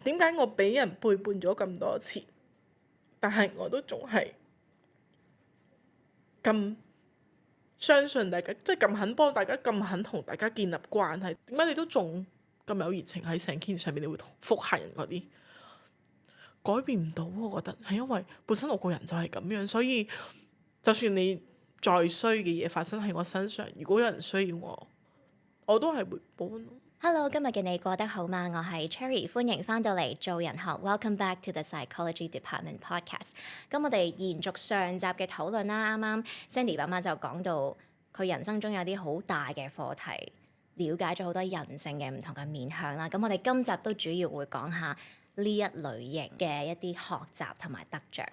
點解我俾人背叛咗咁多次，但係我都仲係咁相信大家，即係咁肯幫大家，咁肯同大家建立關係。點解你都仲咁有熱情喺成件上面？你會覆客人嗰啲改變唔到，我覺得係因為本身我個人就係咁樣，所以就算你再衰嘅嘢發生喺我身上，如果有人需要我，我都係會幫。Hello，今日嘅你過得好嗎？我係 Cherry，歡迎翻到嚟做人學。Welcome back to the Psychology Department Podcast。咁我哋延續上集嘅討論啦。啱啱 Sandy 媽媽就講到佢人生中有啲好大嘅課題，了解咗好多人性嘅唔同嘅面向啦。咁我哋今集都主要會講下呢一類型嘅一啲學習同埋得着。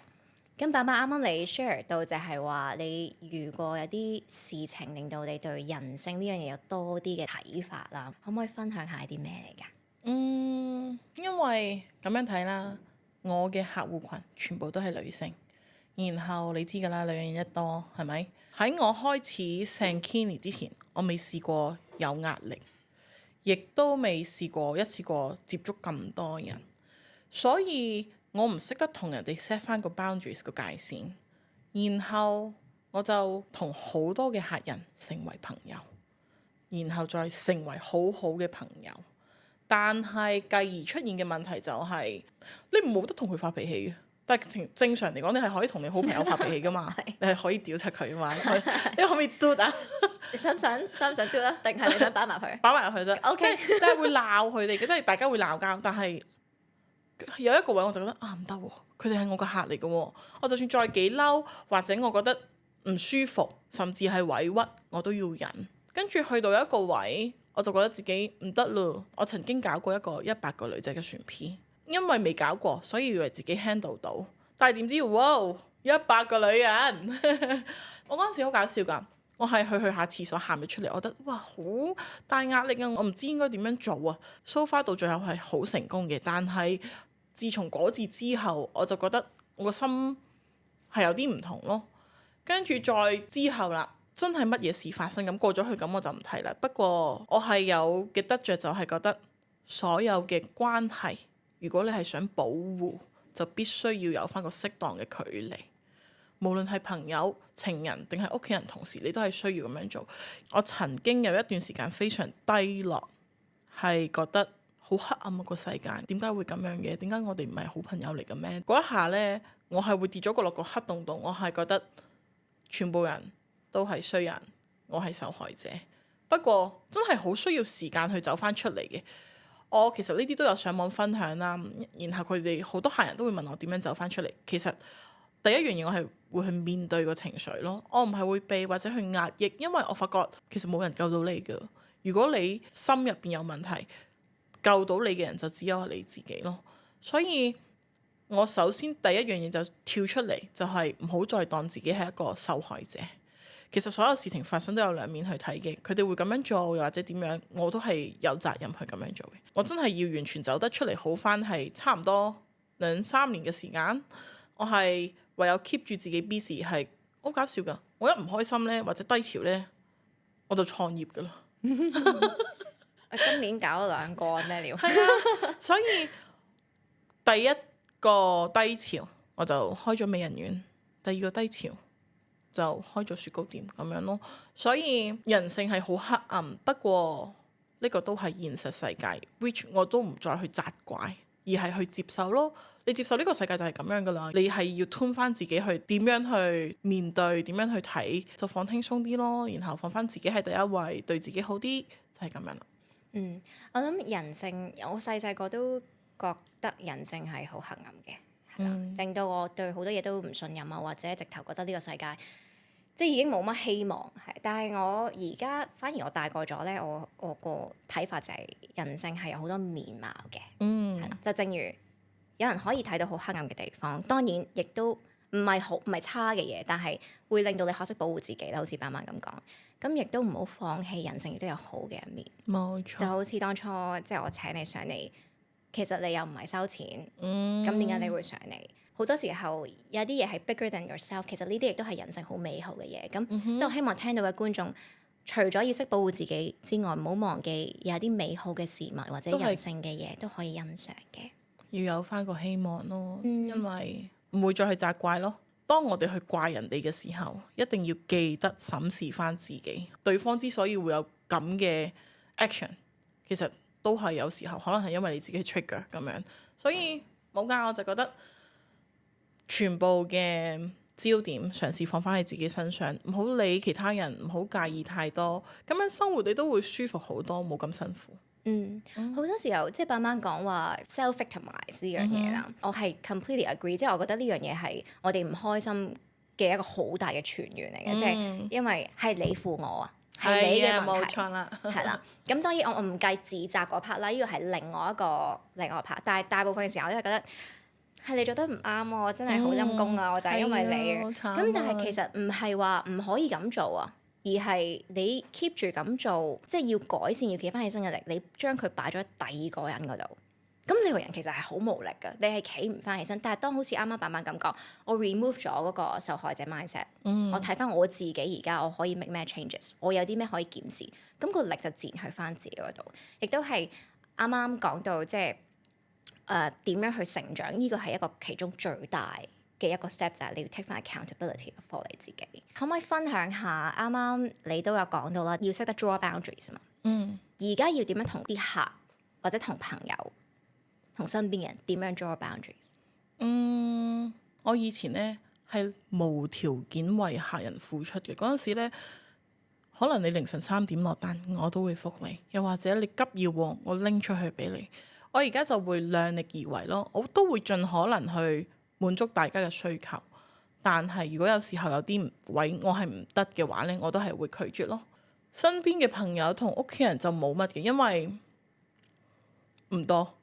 咁爸爸啱啱你 share 到就係話你遇過有啲事情令到你對人性呢樣嘢有多啲嘅睇法啦，可唔可以分享下啲咩嚟㗎？因為咁樣睇啦，我嘅客戶群全部都係女性，然後你知㗎啦，女人一多係咪？喺我開始上 Kini 之前，我未試過有壓力，亦都未試過一次過接觸咁多人，所以我唔識得同人哋 set 翻個 boundaries 個界線，然後我就同好多嘅客人成為朋友，然後再成為好好嘅朋友。但係繼而出現嘅問題就係、你冇得同佢發脾氣嘅。但係正常嚟講，你係可以同你好朋友發脾氣噶嘛？你係可以屌柒佢嘛？你可唔可以 do 啊？你想唔想 do 啊？定係你想擺埋佢？擺埋入去啫。OK 即係你係會鬧佢哋嘅，即係大家會鬧交。但係有一個位我就覺得唔得喎，佢哋係我個客嚟嘅喎。我就算再幾嬲，或者我覺得唔舒服，甚至係委屈，我都要忍。跟住去到一個位，我就覺得自己唔得咯。我曾經搞過一個100個女仔嘅船 P，因為未搞過，所以以為自己 handle 到。但係點知，哇！100個女人，我嗰陣時好搞笑㗎。我係去下廁所喊咗出嚟，我覺得哇好大壓力啊！我唔知應該點樣做啊。So far 到最後係好成功嘅，但係自從嗰次之後，我就覺得我個心係有啲唔同咯。跟住再之後啦，真係乜嘢事發生咁過咗去咁我就唔提啦。不過我係有嘅得着就係覺得所有嘅關係，如果你係想保護，就必須要有翻個適當嘅距離。無論係朋友、情人定係屋企人、同事，你都係需要咁樣做。我曾經有一段時間非常低落，係覺得好黑暗啊個世界，點解會咁樣嘅？點解我哋唔係好朋友嚟嘅咩？嗰一下呢，我係會跌咗個落個黑洞洞，我係覺得全部人都係衰人，我係受害者。不過真係好需要時間去走翻出嚟嘅。我其實呢啲都有上網分享啦，然後佢哋好多客人都會問我點樣走翻出嚟。其實第一樣嘢我係會去面對個情緒咯，我唔係會避或者去壓抑，因為我發覺其實冇人救到你㗎。如果你心入邊有問題，救到你嘅人就只有你自己咯。所以我首先第一樣嘢就跳出嚟，就係唔好再當自己係一個受害者。其實所有事情發生都有兩面去睇嘅，佢哋會咁樣做又或者點樣，我都係有責任去咁樣做嘅。我真係要完全走得出嚟好返，係差唔多2-3年嘅時間。我係唯有 keep 住自己 busy， 係好搞笑㗎。我一唔開心呢，或者低潮呢，我就創業㗎啦。今年搞咗2個咩料？係啊，所以第一個低潮我就開咗美人院，第二個低潮就開咗雪糕店咁樣咯。所以人性係好黑暗，不過呢個都係現實世界 which 我都唔再去責怪，而係去接受咯。你接受呢個世界就係咁樣噶啦，你係要 tune 翻自己去點樣去面對，點樣去睇，就放輕鬆啲咯，然後放翻自己喺第一位，對自己好啲，就係咁樣啦。我諗人性，我細個都覺得人性係好黑暗嘅，係啦，令到我對好多嘢都唔信任啊，或者直頭覺得呢個世界即係已經冇乜希望，係。但係我而家反而我大個咗咧，我個睇法就係人性係有好多面貌嘅，係啦，就正如有人可以睇到好黑暗嘅地方，當然亦都唔係差嘅嘢，但係會令到你學識保護自己啦，好似爸媽咁講。咁亦都唔好放棄人性，亦都有好嘅一面。冇錯，就好似當初即係我請你上嚟，其實你又唔係收錢，咁點解你會上嚟？好多時候有啲嘢係 bigger than yourself， 其實呢啲亦都係人性好美好嘅嘢。咁即係我希望聽到嘅觀眾，除咗要識保護自己之外，唔好忘記有啲美好嘅事物或者人性嘅嘢都可以欣賞嘅。要有翻個希望咯，嗯因為唔會再去責怪咯。當我哋去怪人哋嘅時候，一定要記得審視翻自己。對方之所以會有咁嘅 action，其實都係有時候可能係因為你自己 trigger 咁樣，所以冇㗎，我就覺得全部嘅焦點嘗試放翻喺自己身上，唔好理其他人，唔好介意太多，咁樣生活你都會舒服好多，冇咁辛苦。好多時候即係爸媽講話 self-victimize 呢樣嘢啦，我係 completely agree，即係我覺得呢樣嘢係我哋唔開心嘅一個好大嘅泉源嚟嘅，即係因為係你負我啊，係你嘅問冇題，錯啦。係啦。咁當然我唔計自責嗰 part 啦，呢個係另外一個 part，但係大部分嘅時候我都係覺得係你做得唔啱喎，我真係好陰功啊，我就係因為你。咁但係其實唔係話唔可以咁做啊。而係你 keep 住咁做，即係要改善，要企翻起身嘅力，你將佢擺咗喺第二個人嗰度，咁你個人其實係好無力㗎，你係企唔翻起身。但係當好似啱啱爸媽咁講，我 remove 咗嗰個受害者 mindset，我睇翻我自己而家我可以 make 咩 changes，我有啲咩可以檢視，咁個力就自然去翻自己嗰度。亦都係啱啱講到即係點樣去成長，呢個係一個其中最大嘅一個 step，就係你要 take 翻 accountability for 你自己。可唔可以分享下啱啱你都有講到啦，要識得 draw boundaries 啊嘛。而家要點樣同啲客或者同朋友、同身邊嘅人點樣 draw boundaries？我以前呢係無條件為客人付出嘅，嗰陣時呢，可能你凌晨3點落單，我都會覆你；又或者你急要喎，我拎出去俾你。我而家就會量力而為咯，我都會盡可能去滿足大家嘅需求，但係如果有時候有啲位我係唔得嘅話呢，我都係會拒絕咯。身邊嘅朋友同屋企人就冇乜嘅，因為唔多，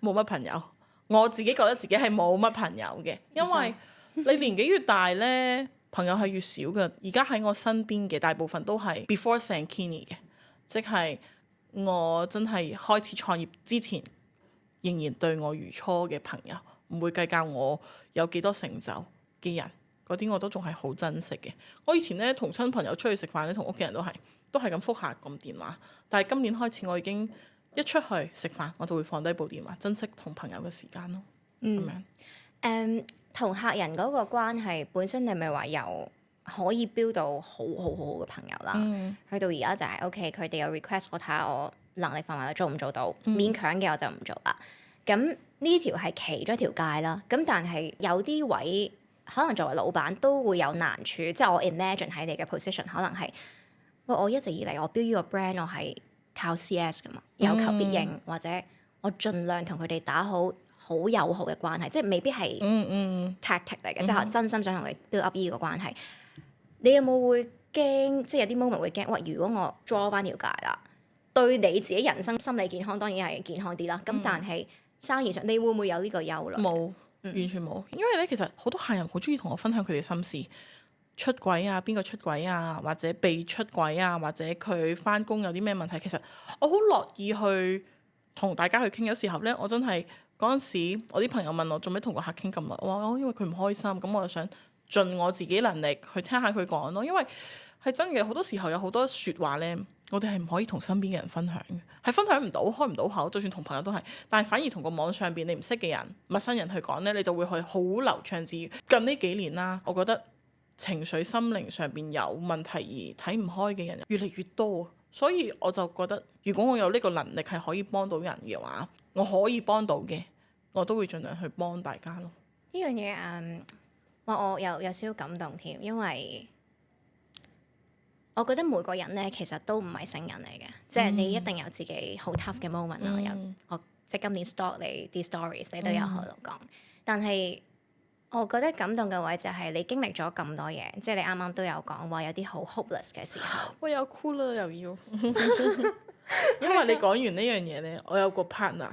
冇乜朋友。我自己覺得自己係冇乜朋友嘅，因為你年紀越大呢，朋友係越少嘅。而家喺我身邊嘅大部分都係 before Sankini 嘅，即係我真係開始創業之前，仍然對我如初嘅朋友。唔會計較我有幾多成就嘅人，嗰啲我都仲係好珍惜嘅。我以前呢，同親朋友出去食飯咧，同屋企人都係咁覆下咁電話。但係今年開始，我已經一出去食飯，我就會放低部電話，珍惜同朋友嘅時間咯。咁樣同客人嗰個關係本身，你咪話由可以 build 到好嘅朋友啦。去到而家就係 OK，佢哋有 request，我睇下我能力範圍做唔做到，勉強嘅我就唔做啦。咁呢條係其中一條界啦，咁但係有啲位可能作為老闆都會有難處，即係我 imagine 喺你嘅 position 可能係，喂，我一直以嚟我 build 呢個 brand 我係靠 CS 噶嘛，有求必應，或者我盡量同佢哋打好友好嘅關係，即係未必係 tactic 嚟嘅，即係可能真心想同佢 build up 呢個關係。你有冇會驚？即係有啲 moment 會驚，喂，如果我 draw 翻條界啦，對你自己人生心理健康當然係健康啲啦，咁但係生意上，你會唔會有呢個憂慮？冇，完全冇。因為咧，其實好多客人好中意同我分享佢哋心事，出軌啊，邊個出軌啊，或者被出軌啊，或者佢翻工有啲咩問題。其實我好樂意去同大家去傾。有時候咧，我真係嗰陣時，我啲朋友問我做咩同個客傾咁耐，我話因為佢唔開心，咁我就想盡我自己能力去聽下佢講咯。因為係真嘅，好多時候有好多説話咧。我哋係唔可以同身邊嘅人分享嘅，係分享唔到，開唔到口。就算同朋友都係，但係反而同個網上邊你唔識嘅人、陌生人去講呢，你就會去好流暢自如。近呢幾年啦，我覺得情緒心靈上邊有問題而睇唔開嘅人越嚟越多，所以我就覺得，如果我有呢個能力係可以幫到人嘅話，我可以幫到嘅，我都會盡量去幫大家咯。呢樣嘢我有少少感動添，因為我覺得每個人咧其實都唔係聖人嚟嘅，即係你一定有自己好 tough 嘅 moment 啦。我即係今年 stalk 你啲 stories，你都有喺度講。但係我覺得感動嘅位就係你經歷咗咁多嘢，即係你啱啱都有講話有啲好 hopeless 嘅時候。我有哭啦，又要，因為你講完呢樣嘢咧，我有個 partner，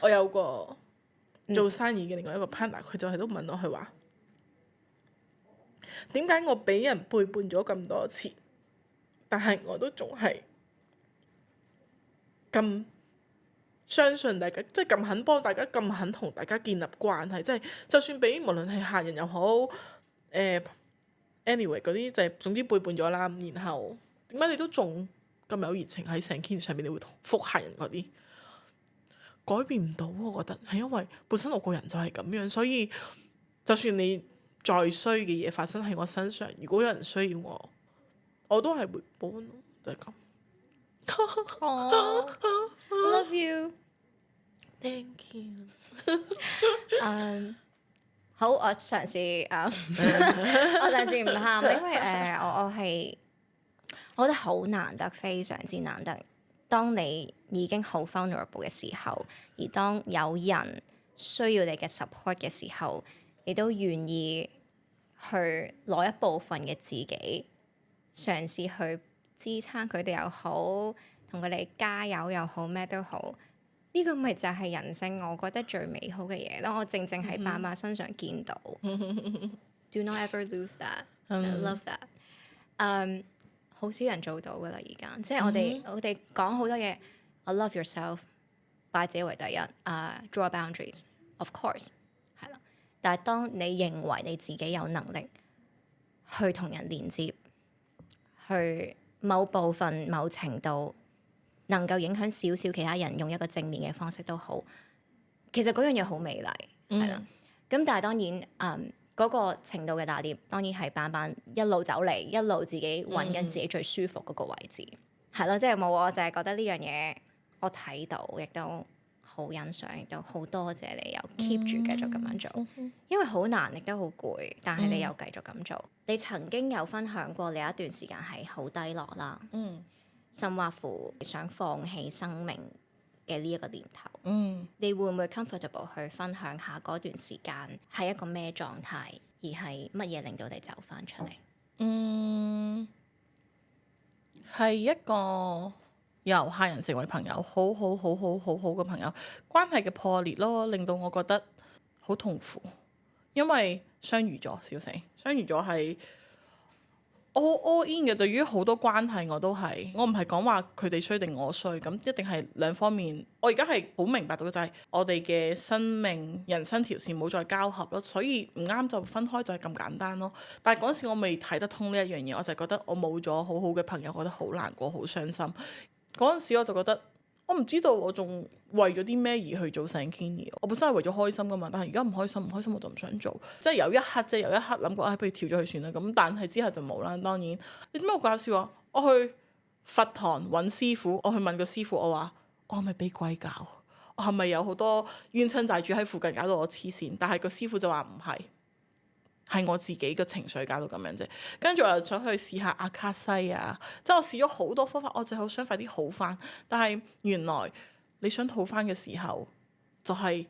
我有個做生意嘅另外一個 partner，佢就係都問我，佢話點解我俾人背叛咗咁多次，但係我都仲係咁相信大家，即係咁肯幫大家，咁肯同大家建立關係，即係就算俾無論係客人又好，anyway 嗰啲就係總之背叛咗啦。然後點解你都仲咁有熱情喺成件上面，你會覆客人嗰啲？改變唔到，我覺得係因為本身我個人就係咁樣，所以就算你再衰嘅嘢發生喺我身上，如果有人需要我，我都係會幫咯，就係咁。哦，love Thank you。好，我嘗試我嘗試唔喊，因為我覺得好難得，非常之難得。當你已經好 vulnerable 嘅時候，而當有人需要你嘅 support 嘅時候，你都願意去攞一部分嘅自己，嘗試去支撐佢哋又好，同佢哋加油又好，咩都好。呢個咪就係人性，我覺得最美好嘅嘢咯。我正喺爸媽身上見到。Do not ever lose that. I love that. 好少人做到噶啦，而家即係我哋講好多嘢。I love yourself， 擺自己為第一。draw boundaries, of course， 係啦。但係當你認為你自己有能力去同人連接，去某部分、某程度，能夠影響少少其他人，用一個正面嘅方式都好，其實嗰樣嘢好美麗，係啦。咁但係當然，嗰個程度嘅拿捏，當然係班班一路走嚟，一路自己揾緊自己最舒服嗰個位置，係咯。即係冇，我就係覺得呢樣嘢我睇到，亦都好欣賞，亦都好多謝你又 keep 住繼續咁樣做，因為好難，亦都好攰，但係你又繼續咁做。你曾經有分享過你有一段時間係好低落啦。甚或乎想放棄生命嘅呢一個念頭，你會唔會 comfortable 去分享下嗰段時間係一個咩狀態，而係乜嘢令到你走翻出嚟？係一個由客人成為朋友，好嘅朋友，關係嘅破裂咯，令到我覺得好痛苦，因為相遇咗，小死，相遇咗係。我好 all in 嘅，對於好多關係我都係，我唔係講話佢哋衰定我衰，咁一定係兩方面。我而家係好明白到就係我哋嘅生命、人生條線冇再交合咯，所以唔啱就分開就係咁簡單咯。但係嗰陣時我未睇得通呢一樣嘢，我就覺得我冇咗好好嘅朋友，覺得好難過、好傷心。嗰陣時我就覺得我唔知道我仲為咗啲咩而去做 Sankini。我本身係為咗開心噶嘛，但係而家唔開心我就唔想做。即係有一刻諗過，不如跳咗去算啦。咁但係之後就冇啦。當然，你點解好搞笑啊？我去佛堂揾師傅，我去問個師傅，我話我係咪俾鬼搞？我係咪有好多冤親債主喺附近搞到我黐線？但係個師傅就話唔係。係我自己嘅情緒搞到咁樣啫，跟住我又想去試下阿卡西啊，即係我試咗好多方法，我就好想快啲好翻。但係原來你想好翻嘅時候，就係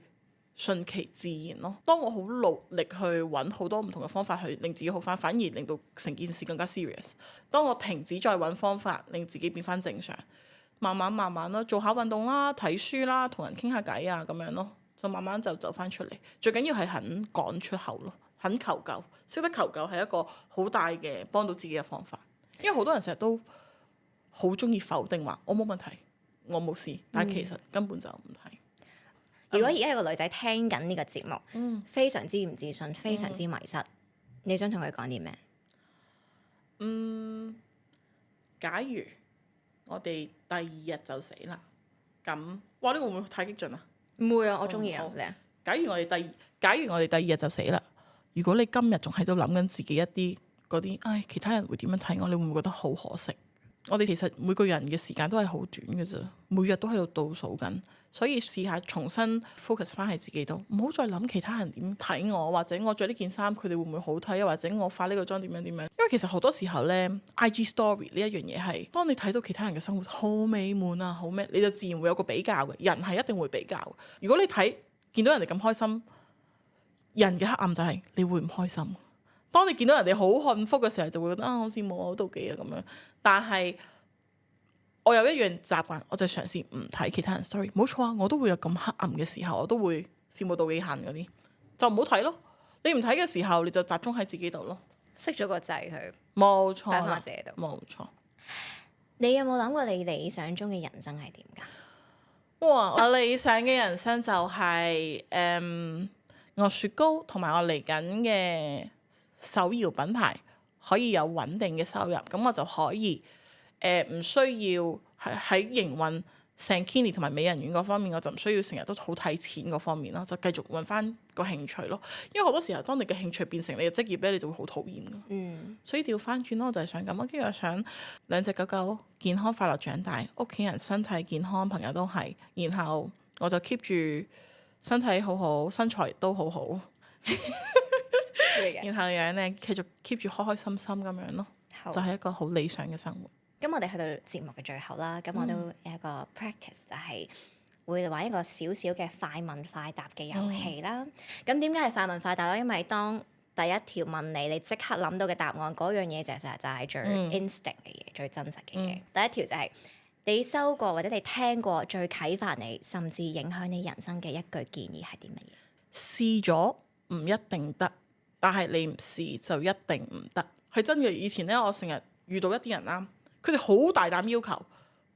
順其自然咯。當我好努力去揾好多唔同嘅方法去令自己好翻，反而令到成件事更加 serious。當我停止再揾方法令自己變翻正常，慢慢咯，做下運動啦，睇書啦，同人傾下偈啊咁樣咯，就慢慢就走翻出嚟。最緊要係肯講出口咯。肯求救，識得求救係一個好大嘅幫到自己嘅方法。因為好多人成日都好中意否定話我冇問題，我冇事，但係其實根本就唔係。如果而家有個女仔聽緊呢個節目，非常之唔自信，非常之迷失，你想同佢講啲咩？假如我哋第二日就死啦，咁哇呢個會唔會太激進啊？唔會啊，我中意啊，你啊。假如我哋第二日就死啦。如果你今日仲喺度諗緊自己一啲嗰啲，其他人會點樣睇我？你會唔會覺得好可惜？我哋其實每個人嘅時間都係好短嘅啫，每日都喺度倒數緊，所以試下重新 focus 翻喺自己度，唔好再諗其他人點睇我，或者我着呢件衫佢哋會唔會好睇，又或者我化呢個妝點樣。因為其實好多時候呢 IG story 呢一樣嘢係，當你睇到其他人嘅生活好美滿啊，好咩，你就自然會有個比較嘅。人係一定會比較。如果你見到人哋咁開心。人嘅黑暗就係你會唔開心。當你見到人哋好幸福嘅時候，就會覺得好羨慕，好妒忌啊咁樣。但係我有一樣習慣，我就嘗試唔睇其他人 story。冇錯啊，我都會有咁黑暗嘅時候，我都會羨慕妒忌恨嗰啲，就唔好睇咯。你唔睇嘅時候，你就集中喺自己度咯。熄咗個掣佢，冇錯啦，擺翻自己度。冇錯。你有冇諗過你理想中嘅人生係點㗎？哇！我理想嘅人生就係我雪糕同埋我嚟緊嘅手搖品牌可以有穩定嘅收入，咁我就可以唔需要喺營運 Sankini 同埋美人魚嗰方面，我就唔需要成日都好睇錢嗰方面咯，就繼續揾翻個興趣咯。因為好多時候，當你嘅興趣變成你嘅職業咧，你就會好討厭噶。所以調翻轉咯，我就係想咁咯。跟住我想兩隻狗狗健康快樂長大，屋企人身體健康，朋友都係，然後我就 keep 住身體好好，身材亦都好好。然後樣咧繼續 keep 住開開心心咁樣咯，就係一個好理想嘅生活。咁我哋去到節目嘅最後啦，咁我都有一個 practice 就係會玩一個少少嘅快問快答嘅遊戲啦。咁點解係快問快答咧？因為當第一條問你，你即刻諗到嘅答案嗰樣嘢就係最 instinct 嘅嘢，最真實嘅嘢。第一條就係你收過或者你聽過最啟發你甚至影響你人生嘅一句建議係啲乜嘢？試咗唔一定得，但係你唔試就一定唔得，係真嘅。以前咧，我成日遇到一啲人啦，佢哋好大膽要求，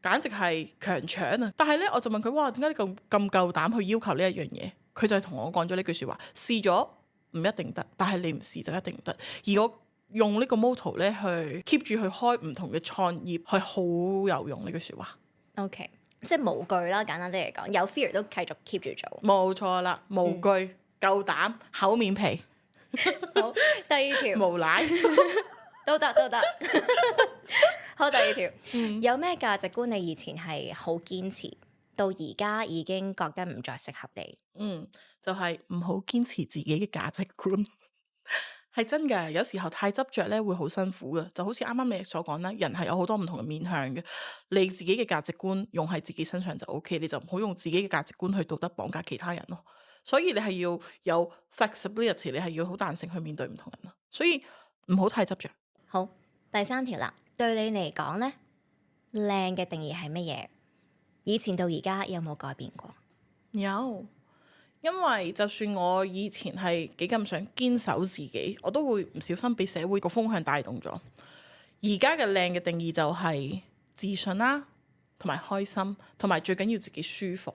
簡直係強搶啊！但係咧，我就問佢：哇，點解你咁夠膽去要求呢一樣嘢？佢就係同我講咗呢句説話：試咗唔一定得，但係你唔試就一定唔得。而我用呢個 motto 咧去 keep 住去開唔同嘅創業，係好有用呢句説話。OK， 即係無懼啦，簡單啲嚟講，有 fear 都繼續 keep 住做。冇錯啦，無懼、夠膽、厚面皮。好，第二條無賴都得。好，第二條，有咩價值觀你以前係好堅持，到而家已經覺得唔再適合你？就係唔好堅持自己嘅價值觀，係真嘅。有時候太執着咧，會好辛苦嘅。就好似啱啱你所講啦，人係有好多唔同嘅面向嘅。你自己嘅價值觀用喺自己身上就 OK， 你就唔好用自己嘅價值觀去道德綁架其他人咯。所以你係要有 flexibility， 你係要好彈性去面對唔同人咯。所以唔好太執着。好，第三條啦，對你嚟講咧，靚嘅定義係乜嘢？以前到而家有冇改變過？有，因為就算我以前係幾咁想堅守自己，我都會唔小心俾社會個風向帶動咗。而家嘅靚嘅定義就係自信啦，同埋開心，同埋最緊要自己舒服。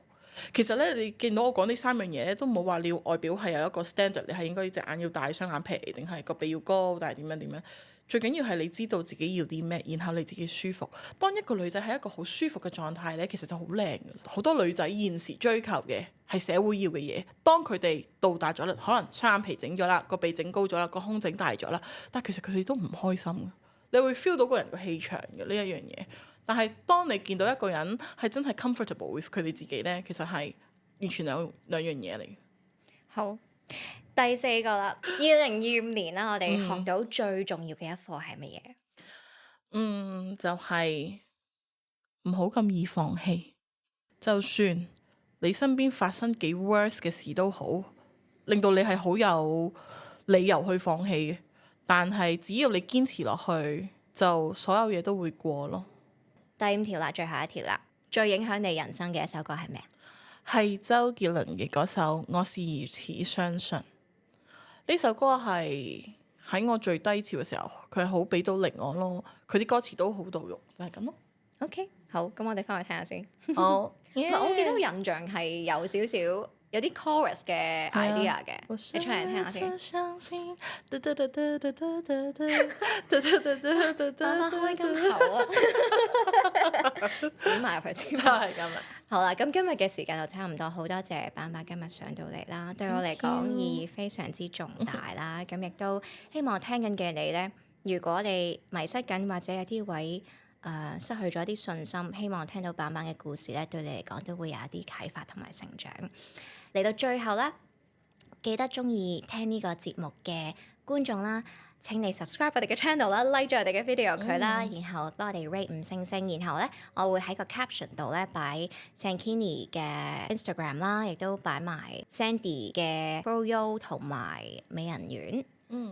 其實咧，你見到我講呢三樣嘢咧，都冇話你要外表係有一個 standard，你係應該隻眼要大、雙眼皮，定係個鼻要高，但係點樣點樣。最緊要係你知道自己要啲咩，然後你自己舒服。當一個女仔係一個好舒服嘅狀態咧，其實就好靚㗎。好多女仔現時追求嘅係社會要嘅嘢，當佢哋到達咗啦，可能雙眼皮整咗啦，個鼻整高咗啦，個胸整大咗啦，但係其實佢哋都唔開心嘅。你會 feel 到個人個氣場嘅呢一樣嘢。但係當你見到一個人係真係 comfortable with 佢哋自己咧，其實係完全兩樣嘢嚟。好，第四個啦，2025年啦，我哋學到最重要嘅一課係乜嘢？就係唔好咁易放棄。就算你身邊發生幾 worse 嘅事都好，令到你係好有理由去放棄嘅，但係只要你堅持落去，就所有嘢都會過咯。第五條啦，最後一條啦，最影響你人生嘅一首歌係咩？係周杰倫嘅嗰首《我是如此相信》。呢首歌係喺我最低潮嘅時候，佢係好俾到力我咯。佢啲歌詞都好到肉，就係咁咯。OK， 好，咁我哋翻去聽下先。好，我記得印象係有少少有啲 chorus 嘅 idea 嘅，你唱嚟聽下先。慢慢開金口啊！剪埋入去，就係咁啦。好啦，咁今日嘅時間就差唔多，好多謝板板今日上到嚟啦，對我嚟講意義非常之重大啦。咁亦都希望聽緊嘅你呢，如果你迷失緊或者有啲位失去咗啲信心，希望聽到板板嘅故事咧，對你嚟講都會有一啲啟發同埋成長。嚟到最後咧，記得鍾意聽呢個節目嘅觀眾啦，請你 subscribe 我哋嘅 channel 啦，like 咗我哋嘅 video 佢啦，然後幫我哋 rate 5星星，然後咧我會喺個 caption 度咧擺 Sankini 嘅 Instagram 啦，亦都擺埋 Sandy 嘅 Froyo 同埋美人魚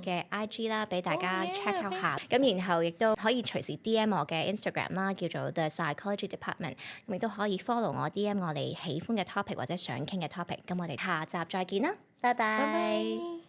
嘅 IG 啦，俾大家 check out 下。咁然後亦都可以隨時 DM 我嘅 Instagram 啦，叫做 The Psychology Department。咁亦都可以 follow 我 DM 我哋喜歡嘅 topic 或者想傾嘅 topic。咁我哋下集再見啦，拜拜。